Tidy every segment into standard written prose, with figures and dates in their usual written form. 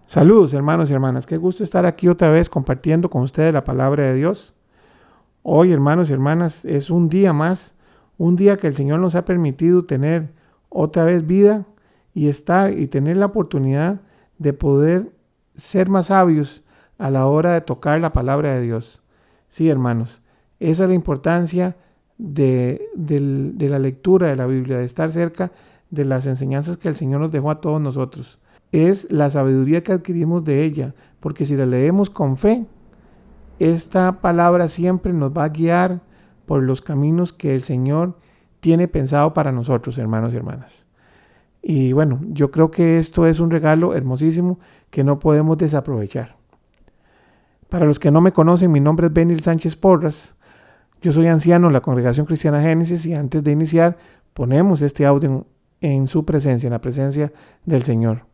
Saludos hermanos y hermanas, qué gusto estar aquí otra vez compartiendo con ustedes la palabra de Dios. Hoy hermanos y hermanas es un día más, un día que el Señor nos ha permitido tener otra vez vida y estar y tener la oportunidad de poder ser más sabios a la hora de tocar la palabra de Dios. Sí hermanos, esa es la importancia de la lectura de la Biblia, de estar cerca de las enseñanzas que el Señor nos dejó a todos nosotros. Es la sabiduría que adquirimos de ella, porque si la leemos con fe, esta palabra siempre nos va a guiar por los caminos que el Señor tiene pensado para nosotros, hermanos y hermanas. Y bueno, yo creo que esto es un regalo hermosísimo que no podemos desaprovechar. Para los que no me conocen, mi nombre es Benil Sánchez Porras. Yo soy anciano en la Congregación Cristiana Génesis y antes de iniciar ponemos este audio en su presencia, en la presencia del Señor.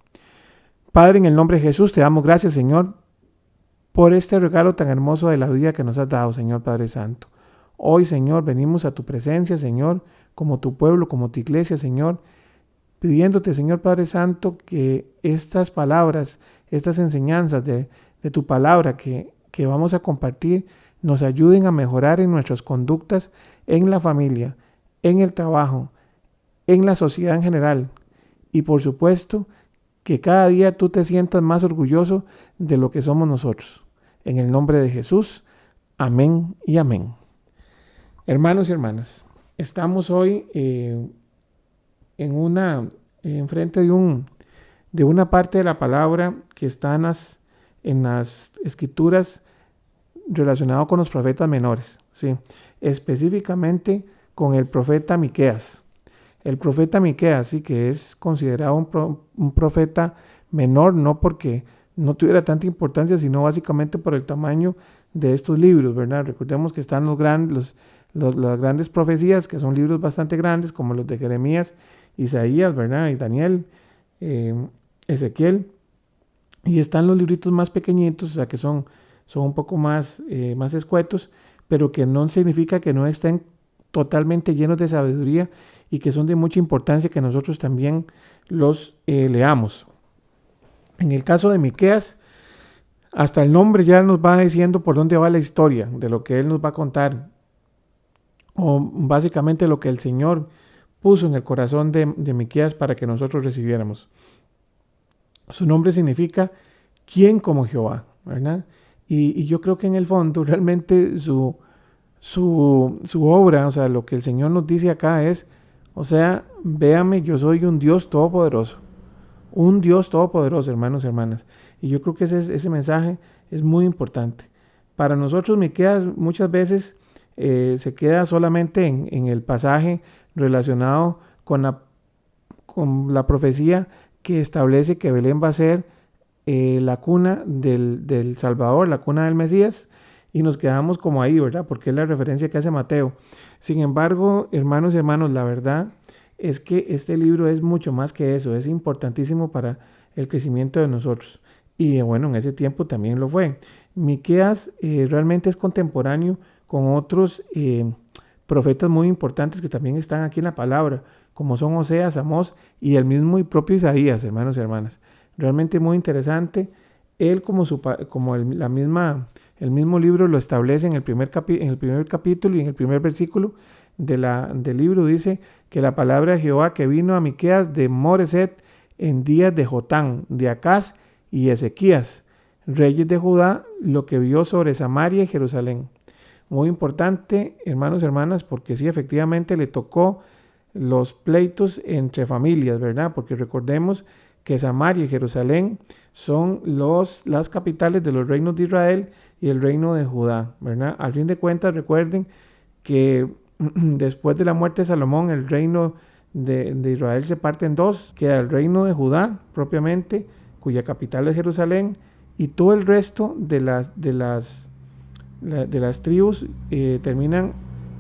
Padre, en el nombre de Jesús, te damos gracias, Señor, por este regalo tan hermoso de la vida que nos has dado, Señor Padre Santo. Hoy, Señor, venimos a tu presencia, Señor, como tu pueblo, como tu iglesia, Señor, pidiéndote, Señor Padre Santo, que estas palabras, estas enseñanzas de tu palabra que vamos a compartir, nos ayuden a mejorar en nuestras conductas en la familia, en el trabajo, en la sociedad en general y, por supuesto, que cada día tú te sientas más orgulloso de lo que somos nosotros. En el nombre de Jesús, amén y amén. Hermanos y hermanas, estamos hoy en frente de una parte de la palabra que está en las escrituras relacionado con los profetas menores, ¿sí? Específicamente con el profeta Miqueas. El profeta Miqueas, sí, que es considerado un profeta menor, no porque no tuviera tanta importancia, sino básicamente por el tamaño de estos libros, ¿verdad? Recordemos que están las grandes profecías, que son libros bastante grandes, como los de Jeremías, Isaías, ¿verdad? Y Daniel, eh, Ezequiel, y están los libritos más pequeñitos, o sea, que son un poco más escuetos, pero que no significa que no estén totalmente llenos de sabiduría y que son de mucha importancia que nosotros también los leamos. En el caso de Miqueas, hasta el nombre ya nos va diciendo por dónde va la historia de lo que él nos va a contar, o básicamente lo que el Señor puso en el corazón de Miqueas para que nosotros recibiéramos. Su nombre significa ¿quién como Jehová? ¿Verdad? Y yo creo que en el fondo realmente su obra, o sea, lo que el Señor nos dice acá es, o sea, véame, yo soy un Dios todopoderoso, hermanos y hermanas. Y yo creo que ese mensaje es muy importante. Para nosotros Miqueas muchas veces se queda solamente en el pasaje relacionado con la profecía que establece que Belén va a ser la cuna del Salvador, la cuna del Mesías, y nos quedamos como ahí, ¿verdad? Porque es la referencia que hace Mateo. Sin embargo, hermanos y hermanos, la verdad es que este libro es mucho más que eso, es importantísimo para el crecimiento de nosotros. Y bueno, en ese tiempo también lo fue. Miqueas realmente es contemporáneo con otros profetas muy importantes que también están aquí en la palabra, como son Oseas, Amós y el mismo y propio Isaías, hermanos y hermanas. Realmente muy interesante. Él como el mismo libro lo establece en en el primer capítulo y en el primer versículo del libro dice que la palabra de Jehová que vino a Miqueas de Moreset en días de Jotán, de Acaz y Ezequías, reyes de Judá, lo que vio sobre Samaria y Jerusalén. Muy importante, hermanos y hermanas, porque sí, efectivamente le tocó los pleitos entre familias, ¿verdad? Porque recordemos que Samaria y Jerusalén son las capitales de los reinos de Israel y el reino de Judá, ¿verdad? Al fin de cuentas, recuerden que después de la muerte de Salomón, el reino de Israel se parte en dos, queda el reino de Judá propiamente, cuya capital es Jerusalén, y todo el resto de las tribus terminan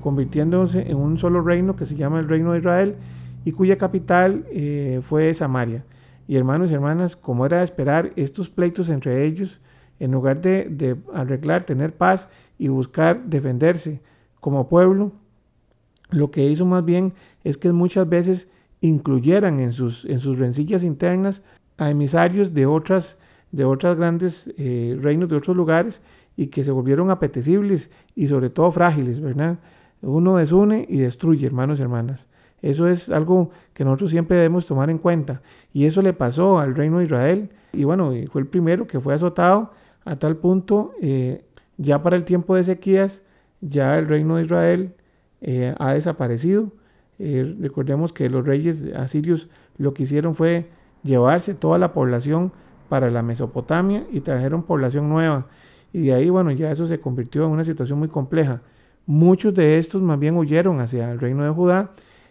convirtiéndose en un solo reino que se llama el reino de Israel y cuya capital fue Samaria. Y hermanos y hermanas, como era de esperar, estos pleitos entre ellos, en lugar de arreglar, tener paz y buscar defenderse como pueblo, lo que hizo más bien es que muchas veces incluyeran en sus rencillas internas a emisarios de otros grandes reinos de otros lugares y que se volvieron apetecibles y sobre todo frágiles, ¿verdad? Uno desune y destruye, hermanos y hermanas. Eso es algo que nosotros siempre debemos tomar en cuenta. Y eso le pasó al reino de Israel. Y bueno, fue el primero que fue azotado a tal punto, ya para el tiempo de Ezequías, ya el reino de Israel ha desaparecido. Recordemos que los reyes asirios lo que hicieron fue llevarse toda la población para la Mesopotamia y trajeron población nueva. Y de ahí, bueno, ya eso se convirtió en una situación muy compleja. Muchos de estos más bien huyeron hacia el reino de Judá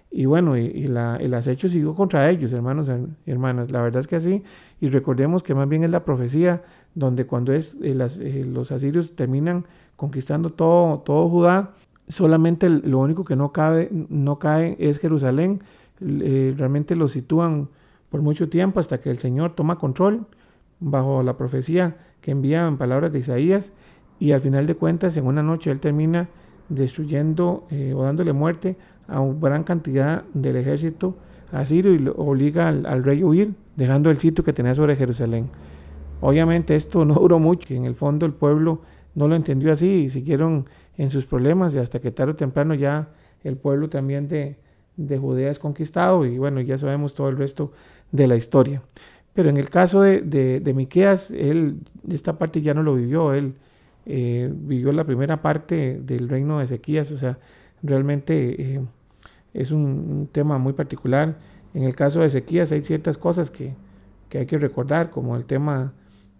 y bueno, el acecho siguió contra ellos, hermanos y hermanas. La verdad es que así, y recordemos que más bien es la profecía donde cuando los asirios terminan conquistando todo Judá, solamente lo único que no cae es Jerusalén. Realmente lo sitúan por mucho tiempo hasta que el Señor toma control bajo la profecía que envía en palabras de Isaías, y al final de cuentas en una noche él termina destruyendo o dándole muerte a una gran cantidad del ejército asirio y lo obliga al rey a huir, dejando el sitio que tenía sobre Jerusalén. Obviamente esto no duró mucho, en el fondo el pueblo no lo entendió así y siguieron en sus problemas, y hasta que tarde o temprano ya el pueblo también de Judea es conquistado, y bueno, ya sabemos todo el resto de la historia. Pero en el caso de Miqueas, él esta parte ya no lo vivió, él vivió la primera parte del reino de Ezequías, o sea, realmente es un tema muy particular. En el caso de Ezequías hay ciertas cosas que hay que recordar, como el tema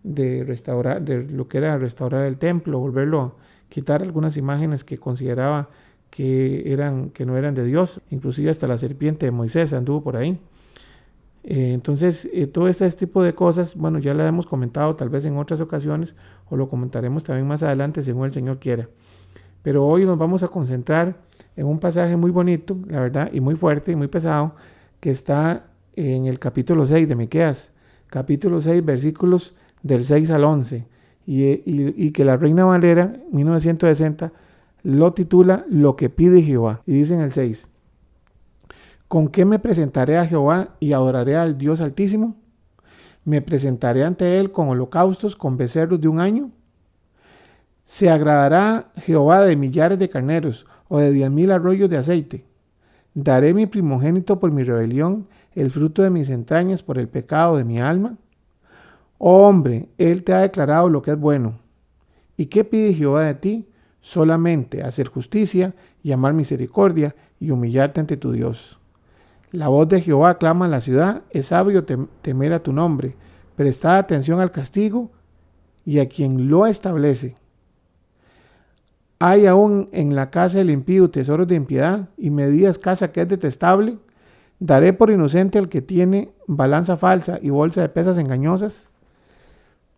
de restaurar, de lo que era restaurar el templo, volverlo a quitar algunas imágenes que consideraba que no eran de Dios, inclusive hasta la serpiente de Moisés anduvo por ahí. Entonces, todo este tipo de cosas, bueno, ya la hemos comentado tal vez en otras ocasiones, o lo comentaremos también más adelante según el Señor quiera. Pero hoy nos vamos a concentrar en un pasaje muy bonito, la verdad, y muy fuerte y muy pesado, que está en el capítulo 6 de Miqueas, capítulo 6, versículos del 6 al 11, y que la Reina Valera 1960 lo titula Lo que pide Jehová, y dice en el 6: ¿Con qué me presentaré a Jehová y adoraré al Dios Altísimo? ¿Me presentaré ante él con holocaustos, con becerros de un año? ¿Se agradará Jehová de millares de carneros o de 10,000 arroyos de aceite? ¿Daré mi primogénito por mi rebelión, el fruto de mis entrañas por el pecado de mi alma? Oh hombre, él te ha declarado lo que es bueno. ¿Y qué pide Jehová de ti? Solamente hacer justicia y amar misericordia y humillarte ante tu Dios. La voz de Jehová clama en la ciudad, es sabio temer a tu nombre, prestad atención al castigo y a quien lo establece. Hay aún en la casa del impío tesoros de impiedad y medidas casa que es detestable. Daré por inocente al que tiene balanza falsa y bolsa de pesas engañosas.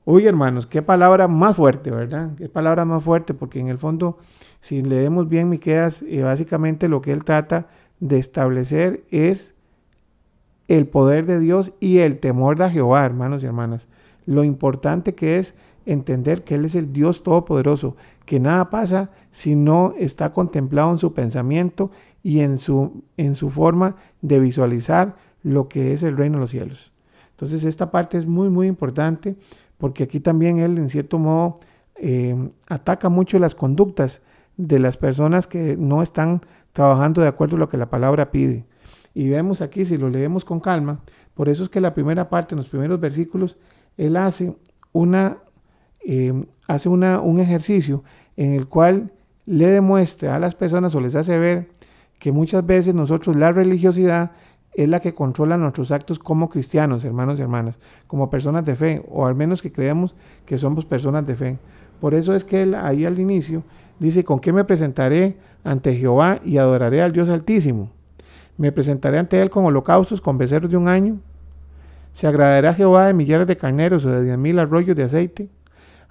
Uy, hermanos, qué palabra más fuerte, ¿verdad? Qué palabra más fuerte, porque en el fondo, si leemos bien Miqueas, básicamente lo que él trata de establecer es el poder de Dios y el temor de Jehová, hermanos y hermanas. Lo importante que es entender que Él es el Dios Todopoderoso, que nada pasa si no está contemplado en su pensamiento y en su forma de visualizar lo que es el reino de los cielos. Entonces esta parte es muy muy importante, porque aquí también Él en cierto modo ataca mucho las conductas de las personas que no están trabajando de acuerdo a lo que la palabra pide. Y vemos aquí, si lo leemos con calma, por eso es que la primera parte, en los primeros versículos, Él hace un ejercicio en el cual le demuestra a las personas o les hace ver que muchas veces nosotros, la religiosidad es la que controla nuestros actos como cristianos, hermanos y hermanas, como personas de fe, o al menos que creemos que somos personas de fe. Por eso es que Él ahí al inicio dice: ¿con qué me presentaré ante Jehová y adoraré al Dios Altísimo? Me presentaré ante él con holocaustos, con becerros de un año. Se agradará Jehová de millares de carneros o de 10,000 arroyos de aceite.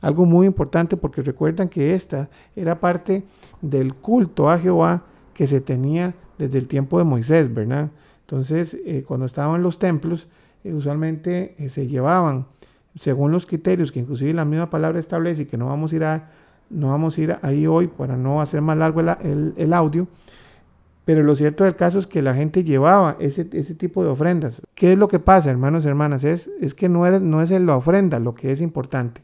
Algo muy importante, porque recuerdan que esta era parte del culto a Jehová que se tenía desde el tiempo de Moisés, ¿verdad? Entonces, cuando estaban los templos, usualmente se llevaban, según los criterios que inclusive la misma palabra establece, y que no vamos a ir ahí hoy para no hacer más largo el audio. Pero lo cierto del caso es que la gente llevaba ese tipo de ofrendas ¿Qué es lo que pasa, hermanos y hermanas? Es que no es la ofrenda lo que es importante,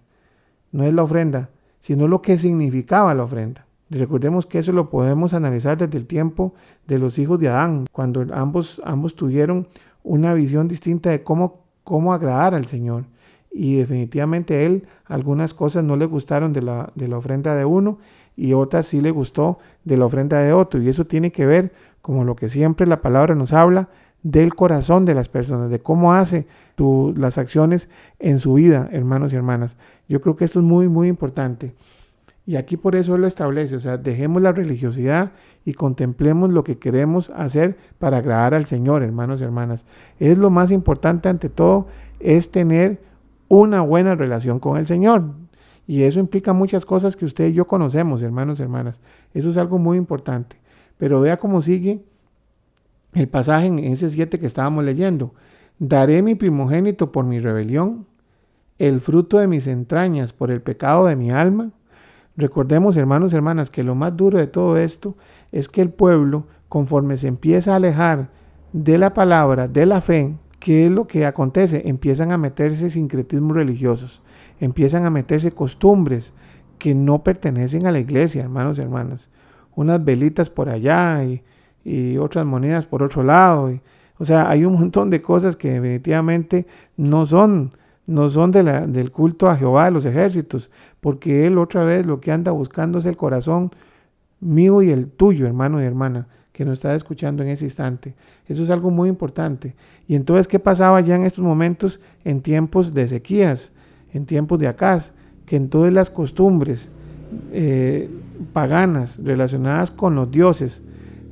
no es la ofrenda, sino lo que significaba la ofrenda. Y recordemos que eso lo podemos analizar desde el tiempo de los hijos de Adán, cuando ambos tuvieron una visión distinta de cómo agradar al Señor. Y definitivamente él, algunas cosas no le gustaron de la ofrenda de uno y otras sí le gustó de la ofrenda de otro. Y eso tiene que ver, como lo que siempre la palabra nos habla, del corazón de las personas, de cómo hace las acciones en su vida, hermanos y hermanas. Yo creo que esto es muy, muy importante. Y aquí por eso él lo establece, o sea, dejemos la religiosidad y contemplemos lo que queremos hacer para agradar al Señor, hermanos y hermanas. Es lo más importante ante todo, es tener una buena relación con el Señor. Y eso implica muchas cosas que usted y yo conocemos, hermanos y hermanas. Eso es algo muy importante. Pero vea cómo sigue el pasaje en ese 7 que estábamos leyendo. Daré mi primogénito por mi rebelión, el fruto de mis entrañas por el pecado de mi alma. Recordemos, hermanos y hermanas, que lo más duro de todo esto es que el pueblo, conforme se empieza a alejar de la palabra, de la fe, ¿qué es lo que acontece? Empiezan a meterse sincretismos religiosos, empiezan a meterse costumbres que no pertenecen a la iglesia, hermanos y hermanas. Unas velitas por allá y otras monedas por otro lado. O sea, hay un montón de cosas que definitivamente no son del culto a Jehová de los ejércitos, porque él otra vez lo que anda buscando es el corazón mío y el tuyo, hermano y hermana, que nos está escuchando en ese instante. Eso es algo muy importante. Y entonces, ¿qué pasaba ya en estos momentos en tiempos de Ezequías, en tiempos de Acaz? Que entonces las costumbres paganas relacionadas con los dioses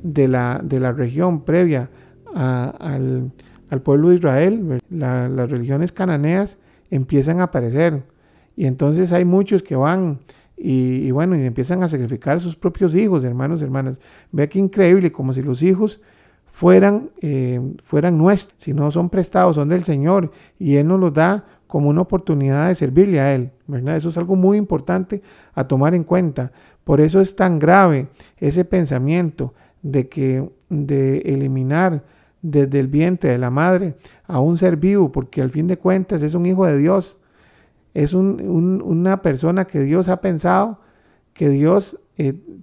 de la región previa al pueblo de Israel, las religiones cananeas empiezan a aparecer. Y entonces hay muchos que van y bueno, y empiezan a sacrificar a sus propios hijos, hermanos y hermanas. Vea qué increíble, como si los hijos fueran nuestros, si no son prestados, son del Señor, y Él nos los da como una oportunidad de servirle a Él, ¿verdad? Eso es algo muy importante a tomar en cuenta. Por eso es tan grave ese pensamiento de eliminar desde el vientre de la madre a un ser vivo, porque al fin de cuentas es un hijo de Dios, es una persona que Dios ha pensado, que Dios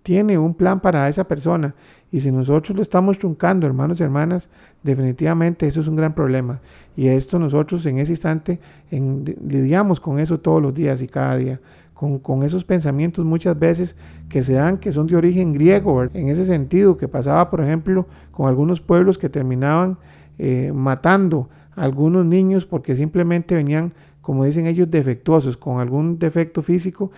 tiene un plan para esa persona. Y si nosotros lo estamos truncando, hermanos y hermanas, definitivamente eso es un gran problema. Y esto nosotros en ese instante lidiamos con eso todos los días y cada día. Con esos pensamientos muchas veces que se dan, que son de origen griego, ¿verdad? En ese sentido, que pasaba, por ejemplo, con algunos pueblos que terminaban matando a algunos niños porque simplemente venían, como dicen ellos, defectuosos, con algún defecto físico,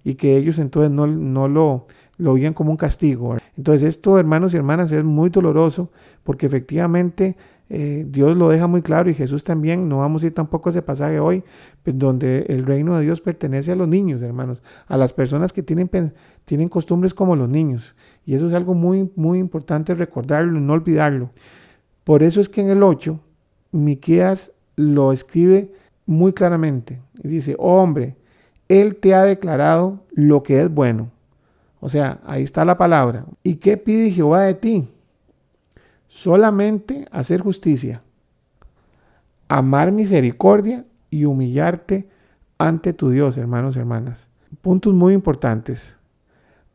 y que ellos entonces no lo veían como un castigo, ¿verdad? Entonces esto, hermanos y hermanas, es muy doloroso porque efectivamente Dios lo deja muy claro, y Jesús también. No vamos a ir tampoco a ese pasaje hoy, donde el reino de Dios pertenece a los niños, hermanos, a las personas que tienen costumbres como los niños. Y eso es algo muy, muy importante recordarlo y no olvidarlo. Por eso es que en el 8, Miqueas lo escribe muy claramente. Y dice: oh, hombre, Él te ha declarado lo que es bueno. O sea, ahí está la palabra. ¿Y qué pide Jehová de ti? Solamente hacer justicia, amar misericordia y humillarte ante tu Dios, hermanos y hermanas. Puntos muy importantes.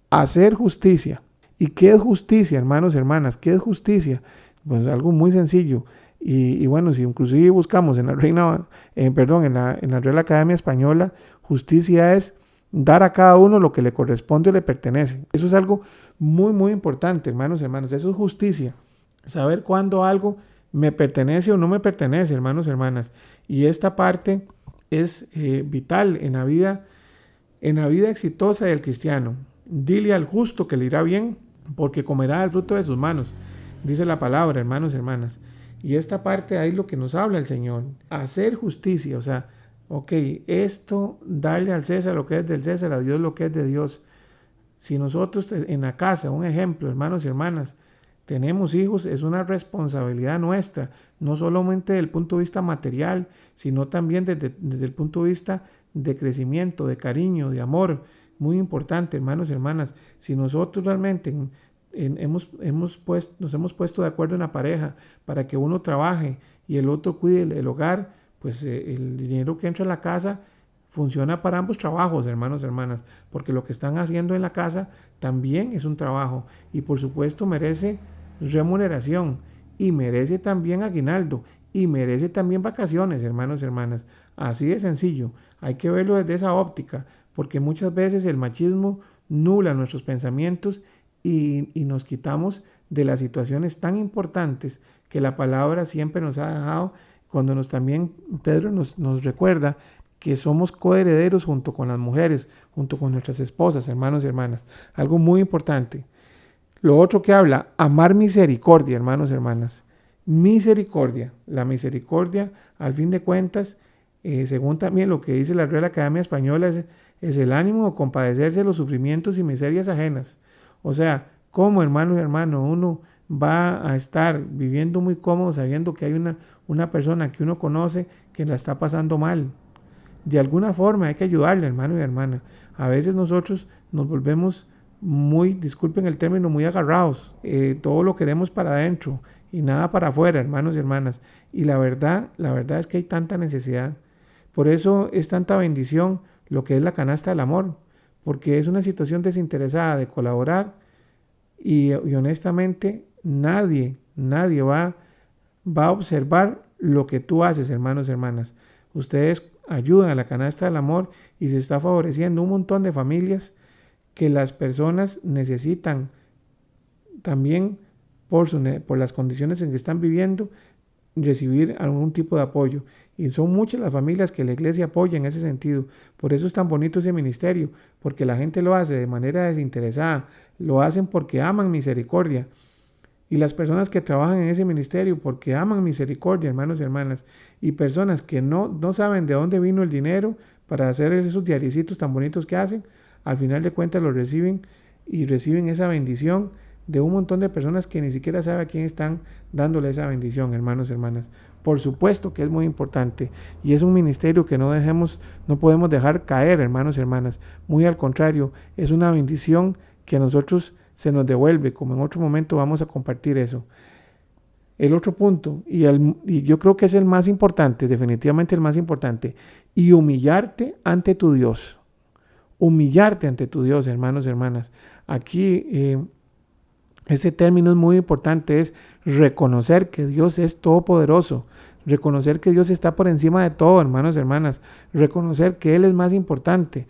Hacer justicia. ¿Y qué es justicia, hermanos y hermanas? ¿Qué es justicia? Pues algo muy sencillo. Y bueno, si inclusive buscamos en la Real Academia Española, justicia es dar a cada uno lo que le corresponde o le pertenece. Eso es algo muy, muy importante, hermanos y hermanas. Eso es justicia. Saber cuándo algo me pertenece o no me pertenece, hermanos y hermanas. Y esta parte es vital en la vida exitosa del cristiano. Dile al justo que le irá bien, porque comerá el fruto de sus manos, dice la palabra, hermanos y hermanas. Y esta parte ahí es lo que nos habla el Señor. Hacer justicia, o sea, ok, esto, darle al César lo que es del César, a Dios lo que es de Dios. Si nosotros en la casa, un ejemplo, hermanos y hermanas, tenemos hijos, es una responsabilidad nuestra, no solamente desde el punto de vista material, sino también desde el punto de vista de crecimiento, de cariño, de amor. Muy importante, hermanos y hermanas. Si nosotros realmente nos hemos puesto de acuerdo en la pareja para que uno trabaje y el otro cuide el hogar, pues el dinero que entra en la casa funciona para ambos trabajos, hermanos, hermanas, porque lo que están haciendo en la casa también es un trabajo y por supuesto merece remuneración y merece también aguinaldo y merece también vacaciones, hermanos, hermanas. Así de sencillo, hay que verlo desde esa óptica, porque muchas veces el machismo nubla nuestros pensamientos y nos quitamos de las situaciones tan importantes que la palabra siempre nos ha dejado, cuando también Pedro nos recuerda que somos coherederos junto con las mujeres, junto con nuestras esposas, hermanos y hermanas. Algo muy importante. Lo otro que habla, amar misericordia, hermanos y hermanas. Misericordia. La misericordia, al fin de cuentas, según también lo que dice la Real Academia Española, es el ánimo de compadecerse de los sufrimientos y miserias ajenas. O sea, como hermano y hermano, uno va a estar viviendo muy cómodo sabiendo que hay una persona que uno conoce que la está pasando mal. De alguna forma hay que ayudarle, hermano y hermana. A veces nosotros nos volvemos muy, disculpen el término, muy agarrados. Todo lo queremos para adentro y nada para afuera, hermanos y hermanas. Y la verdad es que hay tanta necesidad. Por eso es tanta bendición lo que es la canasta del amor, porque es una situación desinteresada de colaborar y honestamente nadie va a observar lo que tú haces, hermanos y hermanas. Ustedes ayudan a la canasta del amor y se está favoreciendo un montón de familias que las personas necesitan también por las condiciones en que están viviendo, recibir algún tipo de apoyo. Y son muchas las familias que la iglesia apoya en ese sentido. Por eso es tan bonito ese ministerio, porque la gente lo hace de manera desinteresada, lo hacen porque aman misericordia. Y las personas que trabajan en ese ministerio porque aman misericordia, hermanos y hermanas, y personas que no saben de dónde vino el dinero para hacer esos diaricitos tan bonitos que hacen, al final de cuentas lo reciben y reciben esa bendición de un montón de personas que ni siquiera saben a quién están dándole esa bendición, hermanos y hermanas. Por supuesto que es muy importante y es un ministerio que no podemos dejar caer, hermanos y hermanas. Muy al contrario, es una bendición que a nosotros se nos devuelve, como en otro momento vamos a compartir eso. El otro punto, y yo creo que es el más importante, definitivamente el más importante, y humillarte ante tu Dios. Humillarte ante tu Dios, hermanos y hermanas. Aquí ese término es muy importante, es reconocer que Dios es todopoderoso, reconocer que Dios está por encima de todo, hermanos y hermanas, reconocer que Él es más importante.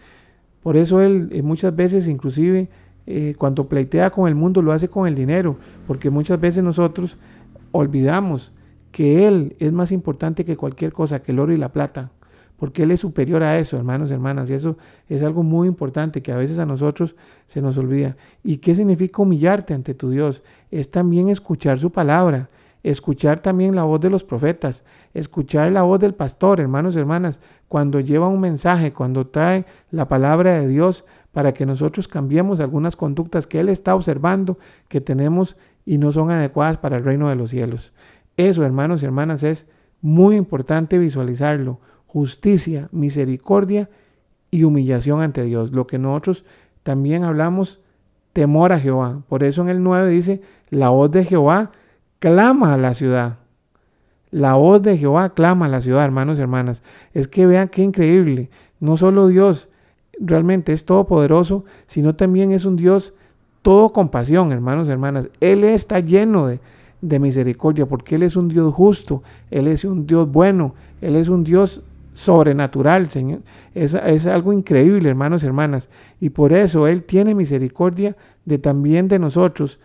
Por eso Él muchas veces inclusive cuando pleitea con el mundo lo hace con el dinero, porque muchas veces nosotros olvidamos que Él es más importante que cualquier cosa, que el oro y la plata, porque Él es superior a eso, hermanos y hermanas, y eso es algo muy importante que a veces a nosotros se nos olvida. ¿Y qué significa humillarte ante tu Dios? Es también escuchar su palabra, escuchar también la voz de los profetas, escuchar la voz del pastor, hermanos y hermanas, cuando lleva un mensaje, cuando trae la palabra de Dios para que nosotros cambiemos algunas conductas que Él está observando que tenemos y no son adecuadas para el reino de los cielos. Eso, hermanos y hermanas, es muy importante visualizarlo. Justicia, misericordia y humillación ante Dios. Lo que nosotros también hablamos, temor a Jehová. Por eso en el 9 dice, la voz de Jehová clama a la ciudad. La voz de Jehová clama a la ciudad, hermanos y hermanas. Es que vean qué increíble. No solo Dios realmente es todopoderoso, sino también es un Dios todo compasión, hermanos y hermanas. Él está lleno de misericordia porque Él es un Dios justo, Él es un Dios bueno, Él es un Dios sobrenatural, Señor. Es algo increíble, hermanos y hermanas. Y por eso Él tiene misericordia también de nosotros,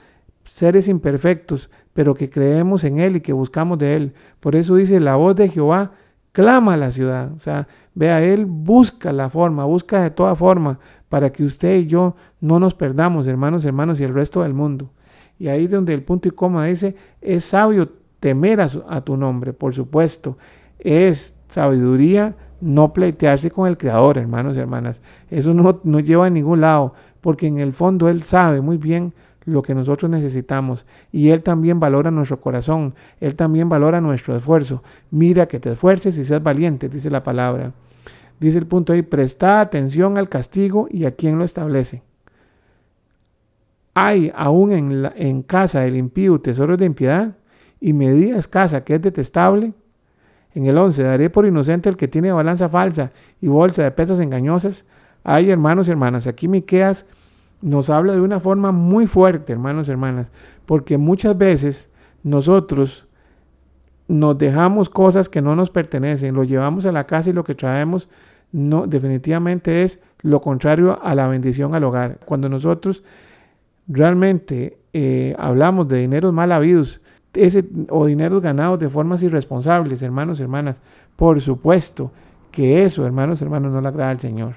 seres imperfectos, pero que creemos en Él y que buscamos de Él. Por eso dice, la voz de Jehová clama a la ciudad. O sea, vea, Él busca la forma, busca de toda forma para que usted y yo no nos perdamos, hermanos, y el resto del mundo. Y ahí donde el punto y coma dice, es sabio temer a tu nombre, por supuesto. Es sabiduría no pleitearse con el Creador, hermanos y hermanas. Eso no lleva a ningún lado, porque en el fondo Él sabe muy bien lo que nosotros necesitamos y Él también valora nuestro corazón, Él también valora nuestro esfuerzo. Mira que te esfuerces y seas valiente, dice la palabra. Dice el punto ahí, presta atención al castigo y a quien lo establece. Hay aún en casa del impío tesoros de impiedad y medida escasa que es detestable. En el 11, daré por inocente el que tiene balanza falsa y bolsa de pesas engañosas. Ay, hermanos y hermanas, aquí Miqueas nos habla de una forma muy fuerte, hermanos y hermanas, porque muchas veces nosotros nos dejamos cosas que no nos pertenecen, lo llevamos a la casa y lo que traemos no, definitivamente es lo contrario a la bendición al hogar. Cuando nosotros realmente hablamos de dineros mal habidos o dineros ganados de formas irresponsables, hermanos y hermanas, por supuesto que eso, hermanos y hermanas, no le agrada al Señor.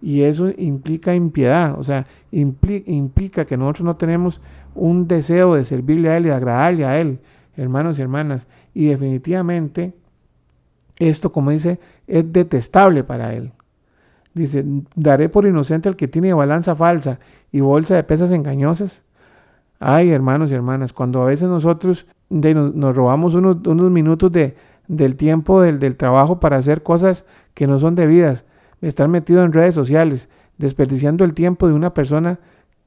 Y eso implica impiedad, o sea, implica que nosotros no tenemos un deseo de servirle a Él y de agradarle a Él, hermanos y hermanas. Y definitivamente esto, como dice, es detestable para Él. Dice, daré por inocente al que tiene balanza falsa y bolsa de pesas engañosas. Ay, hermanos y hermanas, cuando a veces nosotros nos robamos unos minutos del tiempo del trabajo para hacer cosas que no son debidas, estar metido en redes sociales, desperdiciando el tiempo de una persona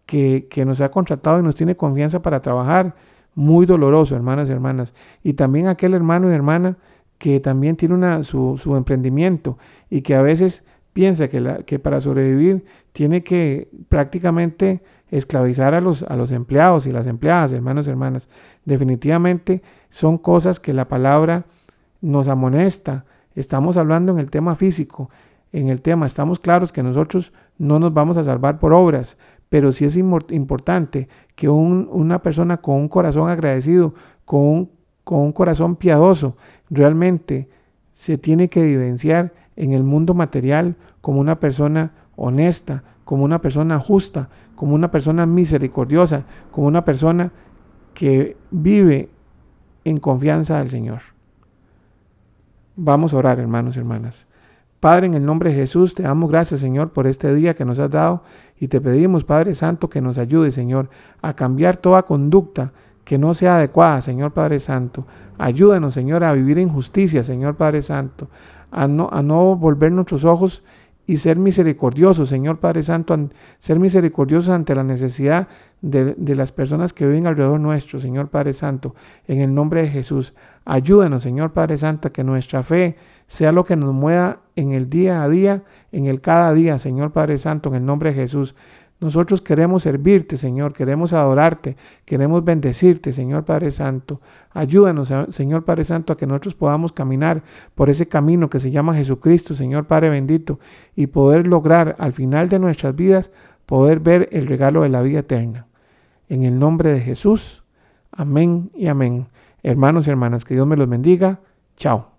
que nos ha contratado y nos tiene confianza para trabajar, muy doloroso, hermanas y hermanas. Y también aquel hermano y hermana que también tiene su emprendimiento y que a veces piensa que para sobrevivir tiene que prácticamente esclavizar a los empleados y las empleadas, hermanos y hermanas. Definitivamente son cosas que la palabra nos amonesta. Estamos hablando en el tema físico, estamos claros que nosotros no nos vamos a salvar por obras, pero sí es importante que una persona con un corazón agradecido, con un corazón piadoso, realmente se tiene que vivenciar en el mundo material como una persona honesta, como una persona justa, como una persona misericordiosa, como una persona que vive en confianza al Señor. Vamos a orar, hermanos y hermanas. Padre, en el nombre de Jesús, te damos gracias, Señor, por este día que nos has dado y te pedimos, Padre Santo, que nos ayude, Señor, a cambiar toda conducta que no sea adecuada, Señor Padre Santo. Ayúdanos, Señor, a vivir en justicia, Señor Padre Santo, a no volver nuestros ojos y ser misericordiosos, Señor Padre Santo, ser misericordiosos ante la necesidad de las personas que viven alrededor nuestro, Señor Padre Santo, en el nombre de Jesús. Ayúdanos, Señor Padre Santo, que nuestra fe sea lo que nos mueva en el día a día, en el cada día, Señor Padre Santo, en el nombre de Jesús. Nosotros queremos servirte, Señor, queremos adorarte, queremos bendecirte, Señor Padre Santo. Ayúdanos, Señor Padre Santo, a que nosotros podamos caminar por ese camino que se llama Jesucristo, Señor Padre bendito, y poder lograr al final de nuestras vidas, poder ver el regalo de la vida eterna. En el nombre de Jesús, amén y amén. Hermanos y hermanas, que Dios me los bendiga. Chao.